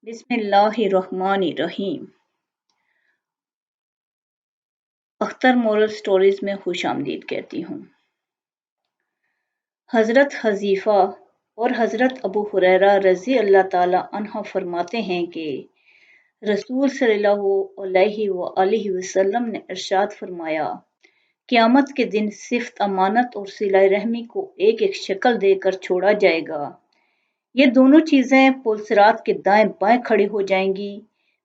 बिस्मिल्लाहिर्रहमानिर्रहीम। Akhtar moral stories में खुश आमदीद कहती हूँ। हज़रत हज़ीफ़ा और हज़रत अबू हुरैरा रज़ी अल्लाह ताला अन्हा फरमाते हैं कि रसूल सल्लल्लाहु अलैहि वसल्लम ने इरशाद फरमाया, क़यामत के दिन सिफ़त अमानत और सिला रहमी को एक एक शक्ल देकर छोड़ा जाएगा। ये दोनों चीज़ें पुल-सिरात के दाएं बाएं खड़ी हो जाएंगी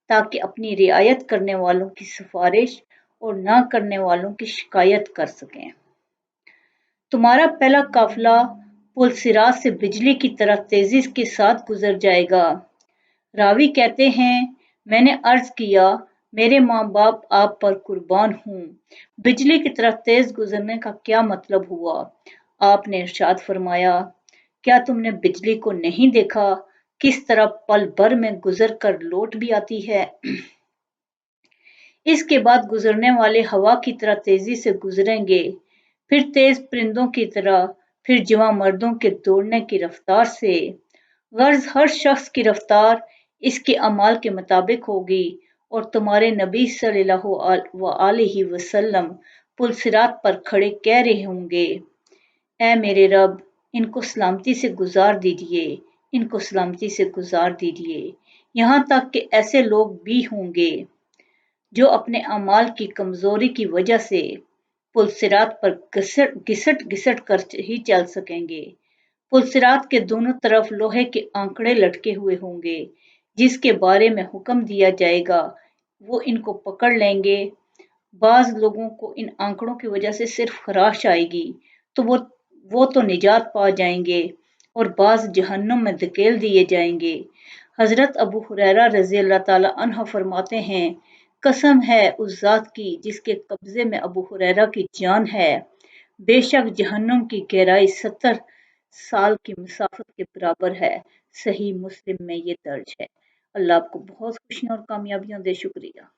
ताकि अपनी रियायत करने वालों की सिफारिश और ना करने वालों की शिकायत कर सकें। तुम्हारा पहला काफिला पुल-सिरात से बिजली की तरह तेजी के साथ गुजर जाएगा। रावी कहते हैं, मैंने अर्ज किया, मेरे माँ बाप आप पर कुर्बान हूँ, बिजली की तरह तेज गुजरने का क्या मतलब हुआ? आपने इरशाद फरमाया, क्या तुमने बिजली को नहीं देखा किस तरह पल भर में गुजर कर लौट भी आती है? इसके बाद गुजरने वाले हवा की तरह तेजी से गुजरेंगे, फिर तेज परिंदों की तरह, फिर जवां मर्दों के दौड़ने की रफ्तार से। गर्ज हर शख्स की रफ्तार इसके अमाल के मुताबिक होगी और तुम्हारे नबी सल्लल्लाहु अलैहि वसल्लम पुल-सिरात पर खड़े कह रहे होंगे, ऐ मेरे रब, इनको सलामती से गुजार दीजिए, इनको सलामती से गुजार दीजिए। यहाँ तक कि ऐसे लोग भी होंगे जो अपने अमाल की कमजोरी की वजह से पुल-सिरात पर घिसट घिसट कर ही चल सकेंगे। पुल-सिरात के दोनों तरफ लोहे के आंकड़े लटके हुए होंगे, जिसके बारे में हुक्म दिया जाएगा, वो इनको पकड़ लेंगे। बाज लोगों को इन आंकड़ों की वजह से सिर्फ खराश आएगी, तो वो तो निजात पा जाएंगे और बाज जहन्नुम में धकेल दिए जाएंगे। हजरत अबू हुरैरा रज़ी अल्लाह ताला अन्हु फरमाते हैं, कसम है उस जात की जिसके कब्जे में अबू हुरैरा की जान है, बेशक जहन्नुम की गहराई 70 साल की मुसाफत के बराबर है। सही मुस्लिम में ये दर्ज है। अल्लाह आपको बहुत खुशियां और कामयाबियां दे। शुक्रिया।